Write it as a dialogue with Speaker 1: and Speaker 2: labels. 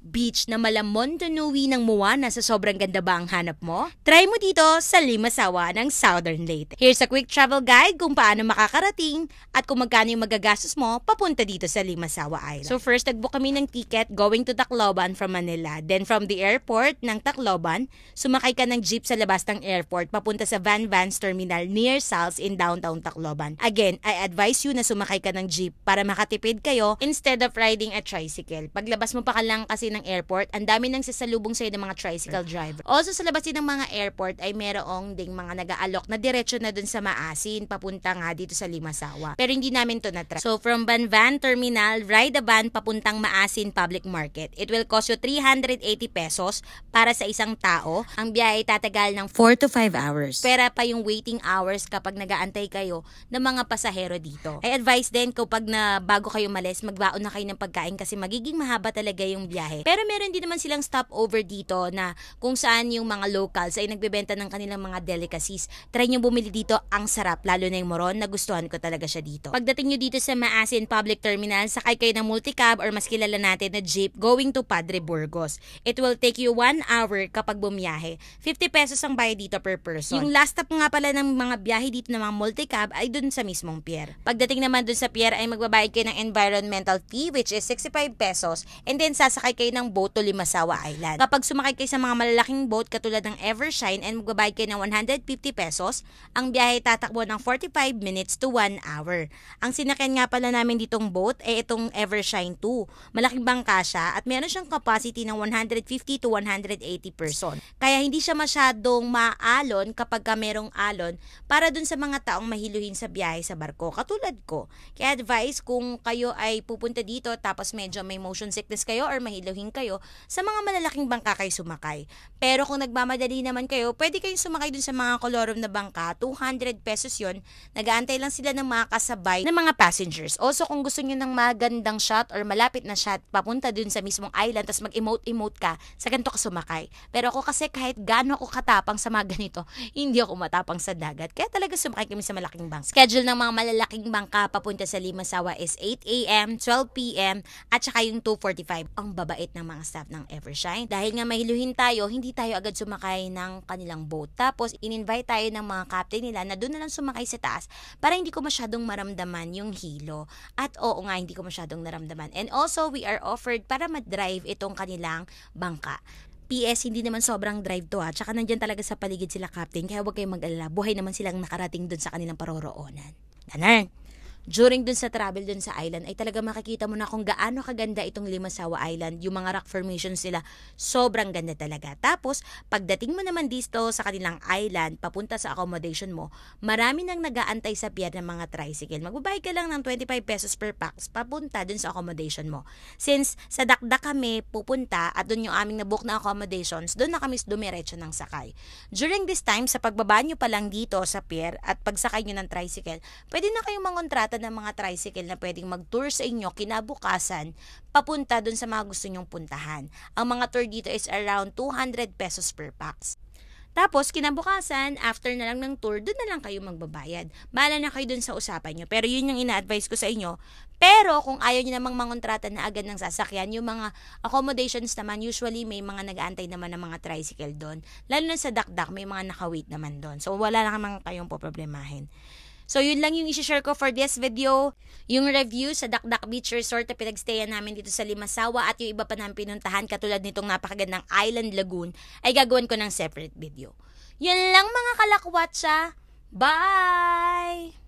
Speaker 1: Beach na malamon tunuwi ng Moana sa sobrang ganda ba ang hanap mo? Try mo dito sa Limasawa ng Southern Leyte. Here's a quick travel guide kung paano makakarating at kung magkano yung magagastos mo papunta dito sa Limasawa Island. So first, nagbook kami ng ticket going to Tacloban from Manila. Then from the airport ng Tacloban, sumakay ka ng jeep sa labas ng airport papunta sa Van Vans Terminal near Sal's in downtown Tacloban. Again, I advise you na sumakay ka ng jeep para makatipid kayo instead of riding a tricycle. Paglabas mo pa ka lang kasi ng airport, ang dami nang sasalubong sa'yo ng mga tricycle driver. Also, sa labas din ng mga airport ay merong ding mga nag-aalok na diretso na dun sa Maasin, papunta nga dito sa Limasawa. Pero hindi namin to na-try. So, from Van Van Terminal, ride a van papuntang Maasin Public Market. It will cost you 380 pesos para sa isang tao. Ang biyahe tatagal ng 4 to 5 hours. Pera pa yung waiting hours kapag nag-aantay kayo ng mga pasahero dito. I advise din kapag na bago kayo malis, magbaon na kayo ng pagkain kasi magiging mahaba talaga yung biyahe. Pero meron din naman silang stopover dito na kung saan yung mga locals ay nagbebenta ng kanilang mga delicacies. Try nyo bumili dito, ang sarap, lalo na yung moron, nagustuhan ko talaga siya dito. Pagdating nyo dito sa Maasin Public Terminal, sakay kayo ng multicab or mas kilala natin na jeep going to Padre Burgos. It will take you 1 hour kapag bumiyahe. 50 pesos ang bayad dito per person. Yung last stop nga pala ng mga biyahe dito ng mga multicab ay dun sa mismong pier. Pagdating naman dun sa pier ay magbabayad kayo ng environmental fee which is 65 pesos and then sasakay kayo ng boat to Limasawa Island. Kapag sumakay kayo sa mga malalaking boat katulad ng Evershine and magbabayad kayo ng 150 pesos, ang biyahe tatakbo ng 45 minutes to 1 hour. Ang sinakyan nga pala namin ditong boat ay itong Evershine 2. Malaking bangka siya at meron siyang capacity ng 150 to 180 person. Kaya hindi siya masyadong maalon kapag merong alon para dun sa mga taong mahiluhin sa biyahe sa barko. Katulad ko. Kaya advice kung kayo ay pupunta dito tapos medyo may motion sickness kayo or mahiluhin kayo, sa mga malalaking bangka kayo sumakay. Pero kung nagmamadali naman kayo, pwede kayong sumakay dun sa mga kolorom na bangka. 200 pesos yun. Nag-aantay lang sila ng mga kasabay ng mga passengers. Also, kung gusto nyo ng magandang shot or malapit na shot, papunta dun sa mismong island, tapos mag-emote-emote ka, sa ganito ka sumakay. Pero ako kasi kahit gaano ako katapang sa mga ganito, hindi ako matapang sa dagat. Kaya talaga sumakay kami sa malaking bangka. Schedule ng mga malalaking bangka papunta sa Limasawa is 8 a.m., 12 p.m., at saka yung 2:45. Ang babait ng mga staff ng Evershine. Dahil nga mahiluhin tayo, hindi tayo agad sumakay ng kanilang boat. Tapos, in-invite tayo ng mga captain nila na doon na lang sumakay sa taas para hindi ko masyadong maramdaman yung hilo. At oo nga, hindi ko masyadong naramdaman. And also, we are offered para mag-drive itong kanilang bangka. PS, hindi naman sobrang drive to Tsaka nandyan talaga sa paligid sila captain, kaya huwag kayong mag-alala. Buhay naman silang nakarating dun sa kanilang paroroonan. Ganun. During dun sa travel dun sa island ay talaga makikita mo na kung gaano kaganda itong Limasawa Island. Yung mga rock formations nila, sobrang ganda talaga. Tapos, pagdating mo naman dito sa kanilang island, papunta sa accommodation mo, marami nang nag-aantay sa pier ng mga tricycle. Magbabayad ka lang ng 25 pesos per pax papunta dun sa accommodation mo. Since sa Dakdak kami pupunta at dun yung aming nabook na accommodations, dun na kami dumiretso ng sakay. During this time, sa pagbaba nyo pa lang dito sa pier at pagsakay nyo ng tricycle, pwede na kayong mangontrata ng mga tricycle na pwedeng mag-tour sa inyo kinabukasan papunta dun sa mga gusto nyong puntahan. Ang mga tour dito is around 200 pesos per pax. Tapos, kinabukasan, after na lang ng tour, dun na lang kayo magbabayad. Bahala na kayo dun sa usapan nyo. Pero yun yung ina-advise ko sa inyo. Pero, kung ayaw nyo namang mangontrata na agad ng sasakyan, yung mga accommodations naman, usually may mga nag-aantay naman ng mga tricycle doon. Lalo na sa Dakdak, may mga nakawait naman doon. So, wala naman kayong poproblemahin. So, yun lang yung isi-share ko for this video. Yung review sa Dakdak Beach Resort na pinagstayan namin dito sa Limasawa at yung iba pa namin pinuntahan katulad nitong napakagandang Island Lagoon ay gagawin ko ng separate video. Yun lang mga kalakwatsa. Bye!